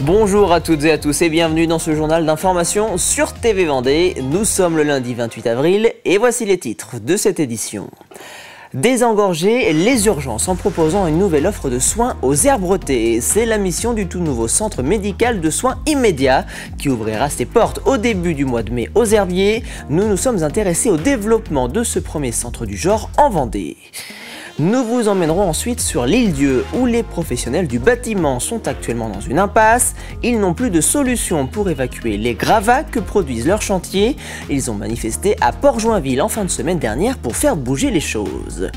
Bonjour à toutes et à tous et bienvenue dans ce journal d'information sur TV Vendée. Nous sommes le lundi 28 avril et voici les titres de cette édition. Désengorger les urgences en proposant une nouvelle offre de soins aux Herbretés. C'est la mission du tout nouveau centre médical de soins immédiats qui ouvrira ses portes au début du mois de mai aux Herbiers. Nous nous sommes intéressés au développement de ce premier centre du genre en Vendée. Nous vous emmènerons ensuite sur l'Île-Dieu où les professionnels du bâtiment sont actuellement dans une impasse. Ils n'ont plus de solution pour évacuer les gravats que produisent leurs chantiers. Ils ont manifesté à Port-Joinville en fin de semaine dernière pour faire bouger les choses.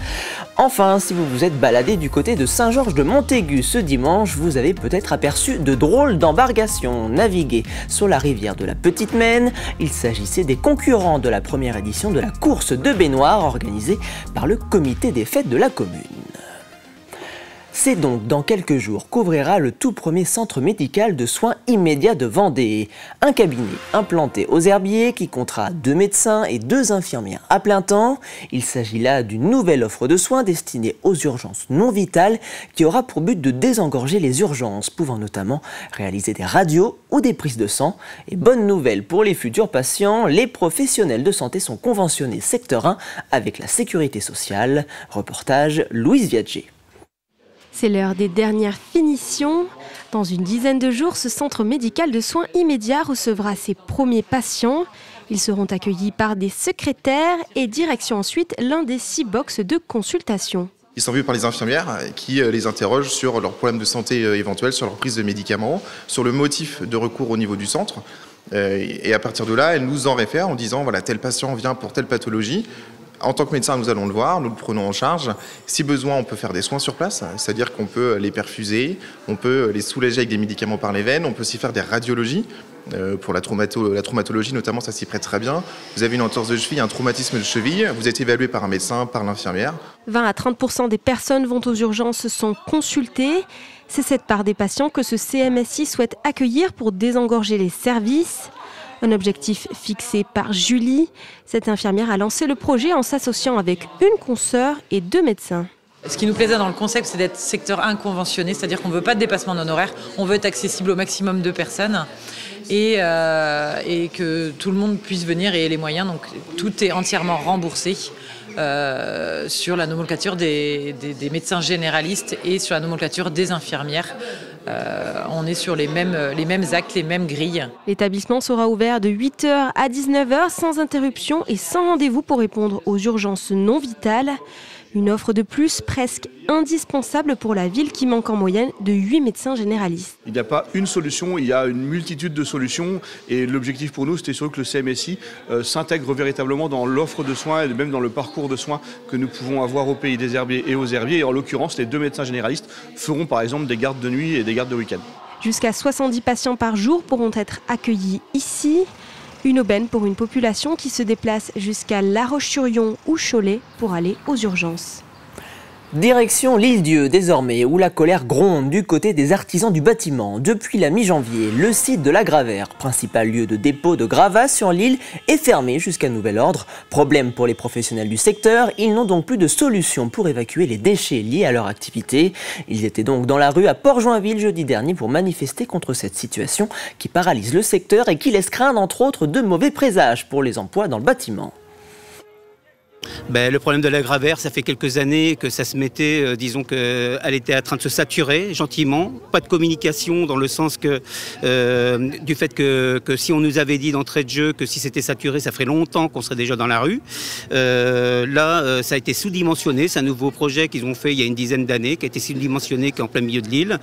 Enfin, si vous vous êtes baladé du côté de Saint-Georges-de-Montaigu ce dimanche, vous avez peut-être aperçu de drôles d'embarcations naviguer sur la rivière de la Petite Maine. Il s'agissait des concurrents de la première édition de la course de baignoire organisée par le comité des fêtes de la commune. C'est donc dans quelques jours qu'ouvrira le tout premier centre médical de soins immédiats de Vendée. Un cabinet implanté aux Herbiers qui comptera 2 médecins et 2 infirmières à plein temps. Il s'agit là d'une nouvelle offre de soins destinée aux urgences non vitales qui aura pour but de désengorger les urgences, pouvant notamment réaliser des radios ou des prises de sang. Et bonne nouvelle pour les futurs patients, les professionnels de santé sont conventionnés secteur 1 avec la sécurité sociale. Reportage Louise Viadger. C'est l'heure des dernières finitions. Dans une dizaine de jours, ce centre médical de soins immédiats recevra ses premiers patients. Ils seront accueillis par des secrétaires et direction ensuite l'un des 6 box de consultation. Ils sont vus par les infirmières qui les interrogent sur leurs problèmes de santé éventuels, sur leur prise de médicaments, sur le motif de recours au niveau du centre. Et à partir de là, elles nous en réfèrent en disant voilà, tel patient vient pour telle pathologie. En tant que médecin, nous allons le voir, nous le prenons en charge. Si besoin, on peut faire des soins sur place, c'est-à-dire qu'on peut les perfuser, on peut les soulager avec des médicaments par les veines, on peut aussi faire des radiologies. Pour la traumatologie notamment, ça s'y prête très bien. Vous avez une entorse de cheville, un traumatisme de cheville, vous êtes évalué par un médecin, par l'infirmière. 20 à 30% des personnes vont aux urgences sont consultées. C'est cette part des patients que ce CMSI souhaite accueillir pour désengorger les services. Un objectif fixé par Julie. Cette infirmière a lancé le projet en s'associant avec une consoeur et 2 médecins. Ce qui nous plaisait dans le concept, c'est d'être secteur 1 conventionné, c'est-à-dire qu'on ne veut pas de dépassement d'honoraires, on veut être accessible au maximum de personnes et que tout le monde puisse venir et ait les moyens. Donc tout est entièrement remboursé sur la nomenclature des médecins généralistes et sur la nomenclature des infirmières. On est sur les mêmes actes, les mêmes grilles. L'établissement sera ouvert de 8h à 19h sans interruption et sans rendez-vous pour répondre aux urgences non vitales. Une offre de plus presque indispensable pour la ville qui manque en moyenne de 8 médecins généralistes. Il n'y a pas une solution, il y a une multitude de solutions et l'objectif pour nous c'était sûr que le CMSI s'intègre véritablement dans l'offre de soins et même dans le parcours de soins que nous pouvons avoir au Pays des Herbiers et aux Herbiers. Et en l'occurrence, les 2 médecins généralistes feront par exemple des gardes de nuit et des gardes de week-end. Jusqu'à 70 patients par jour pourront être accueillis ici. Une aubaine pour une population qui se déplace jusqu'à La Roche-sur-Yon ou Cholet pour aller aux urgences. Direction l'Île-Dieu désormais, où la colère gronde du côté des artisans du bâtiment. Depuis la mi-janvier, le site de la Gravère, principal lieu de dépôt de gravats sur l'île, est fermé jusqu'à nouvel ordre. Problème pour les professionnels du secteur, ils n'ont donc plus de solution pour évacuer les déchets liés à leur activité. Ils étaient donc dans la rue à Port-Joinville jeudi dernier pour manifester contre cette situation qui paralyse le secteur et qui laisse craindre entre autres de mauvais présages pour les emplois dans le bâtiment. Le problème de la Gravère, ça fait quelques années que ça se mettait, disons qu'elle était en train de se saturer gentiment. Pas de communication dans le sens que du fait que si on nous avait dit d'entrée de jeu que si c'était saturé, ça ferait longtemps qu'on serait déjà dans la rue. Là, ça a été sous-dimensionné. C'est un nouveau projet qu'ils ont fait il y a une dizaine d'années, qui a été sous-dimensionné, qui est en plein milieu de l'île.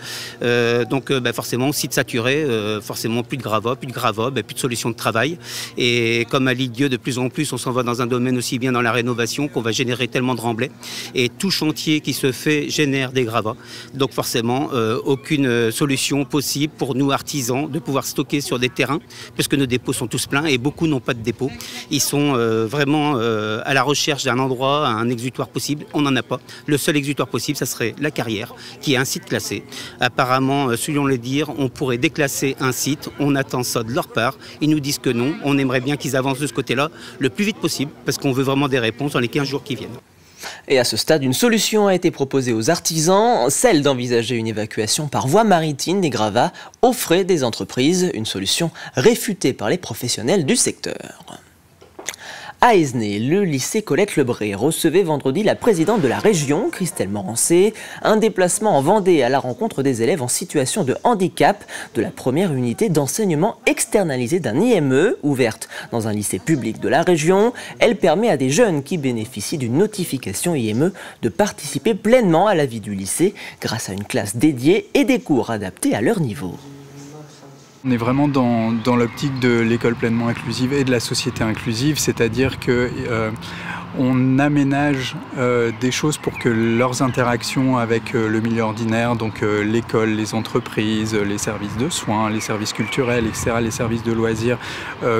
Donc forcément, site saturé, forcément plus de gravats, plus de solutions de travail. Et comme à l'Île-Dieu, de plus en plus, on s'en va dans un domaine aussi bien dans la rénovation qu'on va générer tellement de remblais et tout chantier qui se fait génère des gravats. Donc forcément, aucune solution possible pour nous artisans de pouvoir stocker sur des terrains puisque nos dépôts sont tous pleins et beaucoup n'ont pas de dépôt. Ils sont vraiment à la recherche d'un endroit, un exutoire possible. On n'en a pas. Le seul exutoire possible, ça serait la carrière qui est un site classé. Apparemment, selon les dires, on pourrait déclasser un site. On attend ça de leur part. Ils nous disent que non. On aimerait bien qu'ils avancent de ce côté-là le plus vite possible parce qu'on veut vraiment des réponses dans les 15 jours qui viennent. Et à ce stade, une solution a été proposée aux artisans, celle d'envisager une évacuation par voie maritime des gravats aux frais des entreprises, une solution réfutée par les professionnels du secteur. À Aisne, le lycée Colette-Lebré recevait vendredi la présidente de la région, Christelle Morancé, un déplacement en Vendée à la rencontre des élèves en situation de handicap de la première unité d'enseignement externalisé d'un IME, ouverte dans un lycée public de la région. Elle permet à des jeunes qui bénéficient d'une notification IME de participer pleinement à la vie du lycée grâce à une classe dédiée et des cours adaptés à leur niveau. On est vraiment dans l'optique de l'école pleinement inclusive et de la société inclusive, c'est-à-dire que on aménage des choses pour que leurs interactions avec le milieu ordinaire, donc l'école, les entreprises, les services de soins, les services culturels, etc., les services de loisirs,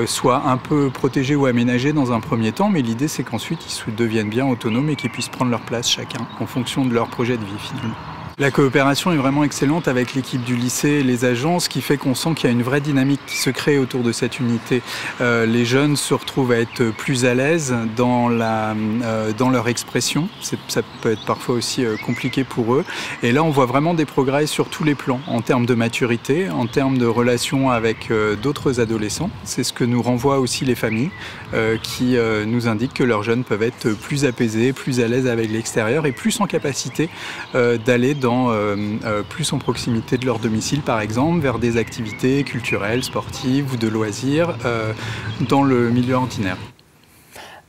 soient un peu protégés ou aménagés dans un premier temps, mais l'idée c'est qu'ensuite ils deviennent bien autonomes et qu'ils puissent prendre leur place chacun en fonction de leur projet de vie finalement. La coopération est vraiment excellente avec l'équipe du lycée et les agents, ce qui fait qu'on sent qu'il y a une vraie dynamique qui se crée autour de cette unité. Les jeunes se retrouvent à être plus à l'aise dans leur expression. Ça peut être parfois aussi compliqué pour eux. Et là, on voit vraiment des progrès sur tous les plans, en termes de maturité, en termes de relations avec d'autres adolescents. C'est ce que nous renvoient aussi les familles qui nous indiquent que leurs jeunes peuvent être plus apaisés, plus à l'aise avec l'extérieur et plus en capacité d'aller plus en proximité de leur domicile, par exemple, vers des activités culturelles, sportives ou de loisirs dans le milieu ordinaire.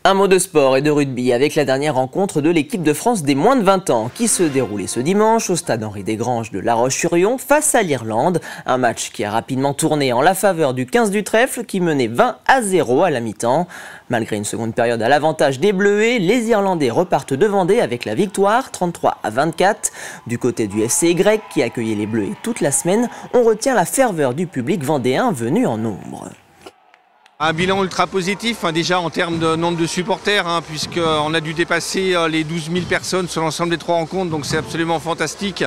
Un mot de sport et de rugby avec la dernière rencontre de l'équipe de France des moins de 20 ans qui se déroulait ce dimanche au stade Henri-Desgranges de La Roche-sur-Yon face à l'Irlande. Un match qui a rapidement tourné en la faveur du 15 du Trèfle qui menait 20-0 à la mi-temps. Malgré une seconde période à l'avantage des Bleuets, les Irlandais repartent de Vendée avec la victoire 33-24. Du côté du FCY qui accueillait les Bleuets toute la semaine, on retient la ferveur du public vendéen venu en nombre. Un bilan ultra positif, déjà en termes de nombre de supporters, puisqu'on a dû dépasser les 12 000 personnes sur l'ensemble des 3 rencontres, donc c'est absolument fantastique.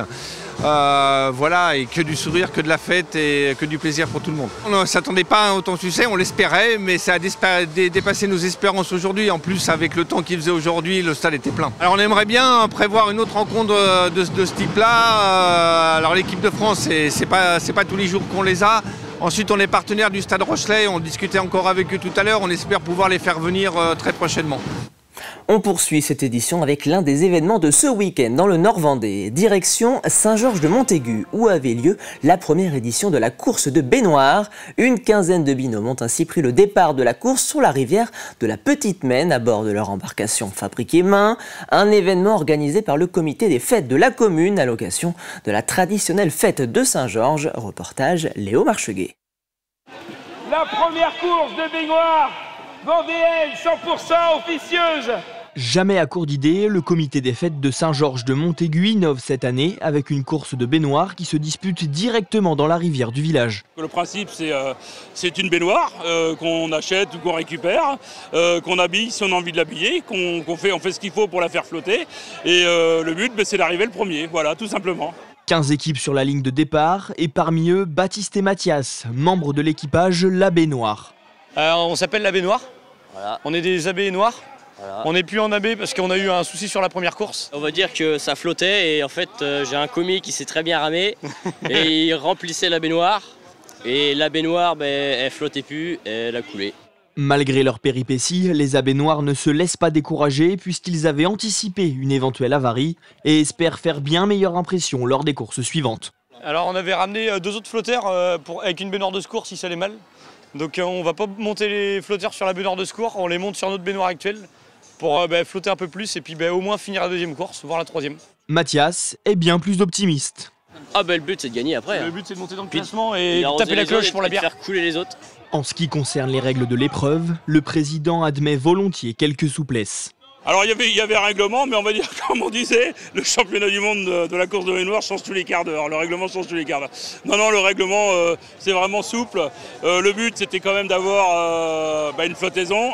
Voilà, et que du sourire, que de la fête et que du plaisir pour tout le monde. On ne s'attendait pas à autant de succès, on l'espérait, mais ça a dépassé nos espérances aujourd'hui. En plus, avec le temps qu'il faisait aujourd'hui, le stade était plein. Alors on aimerait bien prévoir une autre rencontre de ce type-là. Alors l'équipe de France, c'est pas tous les jours qu'on les a. Ensuite, on est partenaire du Stade Rochelet, on discutait encore avec eux tout à l'heure, on espère pouvoir les faire venir très prochainement. On poursuit cette édition avec l'un des événements de ce week-end dans le Nord-Vendée. Direction Saint-Georges-de-Montaigu, où avait lieu la première édition de la course de baignoire. Une quinzaine de binômes ont ainsi pris le départ de la course sur la rivière de la Petite Maine à bord de leur embarcation fabriquée main. Un événement organisé par le comité des fêtes de la commune à l'occasion de la traditionnelle fête de Saint-Georges. Reportage Léo Marcheguet. La première course de baignoire vendéenne 100% officieuse. Jamais à court d'idées, le comité des fêtes de Saint-Georges-de-Montaigu innove cette année avec une course de baignoire qui se dispute directement dans la rivière du village. Le principe, c'est une baignoire qu'on achète ou qu'on récupère, qu'on habille si on a envie de l'habiller, on fait ce qu'il faut pour la faire flotter. Et le but, c'est d'arriver le premier, voilà, tout simplement. 15 équipes sur la ligne de départ et parmi eux, Baptiste et Mathias, membres de l'équipage La Baignoire. On s'appelle La Baignoire, voilà. On est des abbés noirs. Voilà. On n'est plus en abbé parce qu'on a eu un souci sur la première course. On va dire que ça flottait et en fait j'ai un commis qui s'est très bien ramé et il remplissait la baignoire et la baignoire elle flottait plus et elle a coulé. Malgré leurs péripéties, les abbés noirs ne se laissent pas décourager puisqu'ils avaient anticipé une éventuelle avarie et espèrent faire bien meilleure impression lors des courses suivantes. Alors on avait ramené 2 autres flotteurs avec une baignoire de secours si ça allait mal. Donc on va pas monter les flotteurs sur la baignoire de secours, on les monte sur notre baignoire actuelle pour flotter un peu plus et puis au moins finir la 2e course, voire la 3e. Mathias est bien plus optimiste. Le but c'est de gagner après. Le but c'est de monter dans le classement et de taper la cloche pour la bière. Faire couler les autres. En ce qui concerne les règles de l'épreuve, le président admet volontiers quelques souplesses. Alors il y avait un règlement, mais on va dire, comme on disait, le championnat du monde de la course de baignoire change tous les quarts d'heure. Le règlement change tous les quarts d'heure. Non, le règlement, c'est vraiment souple. Le but, c'était quand même d'avoir une flottaison,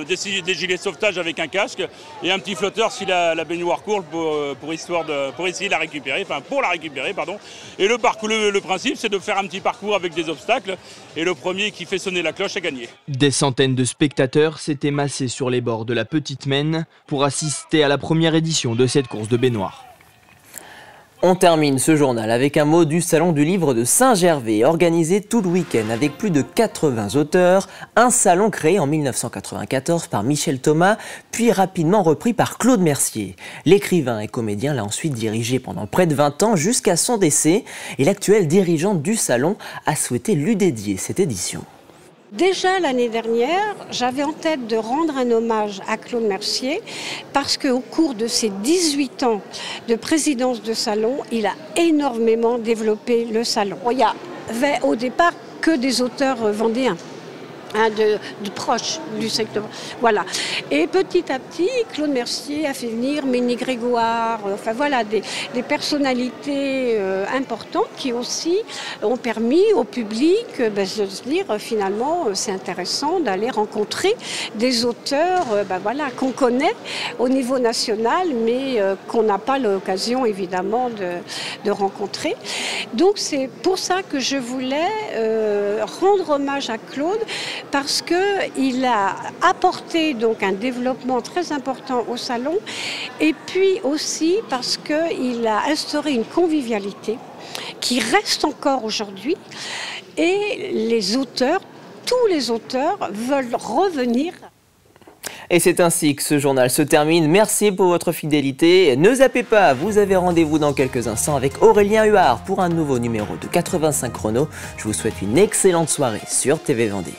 des gilets de sauvetage avec un casque et un petit flotteur si la baignoire court pour essayer de la récupérer, pour la récupérer, pardon. Et le principe, c'est de faire un petit parcours avec des obstacles et le premier qui fait sonner la cloche a gagné. Des centaines de spectateurs s'étaient massés sur les bords de la Petite Maine Rennes pour assister à la première édition de cette course de baignoire. On termine ce journal avec un mot du Salon du Livre de Saint-Gervais, organisé tout le week-end avec plus de 80 auteurs. Un salon créé en 1994 par Michel Thomas, puis rapidement repris par Claude Mercier. L'écrivain et comédien l'a ensuite dirigé pendant près de 20 ans jusqu'à son décès. Et l'actuel dirigeant du salon a souhaité lui dédier cette édition. Déjà l'année dernière, j'avais en tête de rendre un hommage à Claude Mercier parce qu'au cours de ses 18 ans de présidence de salon, il a énormément développé le salon. Il n'y avait au départ que des auteurs vendéens. De proches du secteur. Voilà. Et petit à petit, Claude Mercier a fait venir Ménie Grégoire, enfin voilà, des personnalités importantes qui aussi ont permis au public de se dire finalement c'est intéressant d'aller rencontrer des auteurs voilà, qu'on connaît au niveau national mais qu'on n'a pas l'occasion évidemment de rencontrer. Donc c'est pour ça que je voulais rendre hommage à Claude parce qu'il a apporté donc un développement très important au salon et puis aussi parce qu'il a instauré une convivialité qui reste encore aujourd'hui et les auteurs, tous les auteurs veulent revenir. Et c'est ainsi que ce journal se termine. Merci pour votre fidélité. Ne zappez pas, vous avez rendez-vous dans quelques instants avec Aurélien Huard pour un nouveau numéro de 85 chrono. Je vous souhaite une excellente soirée sur TV Vendée.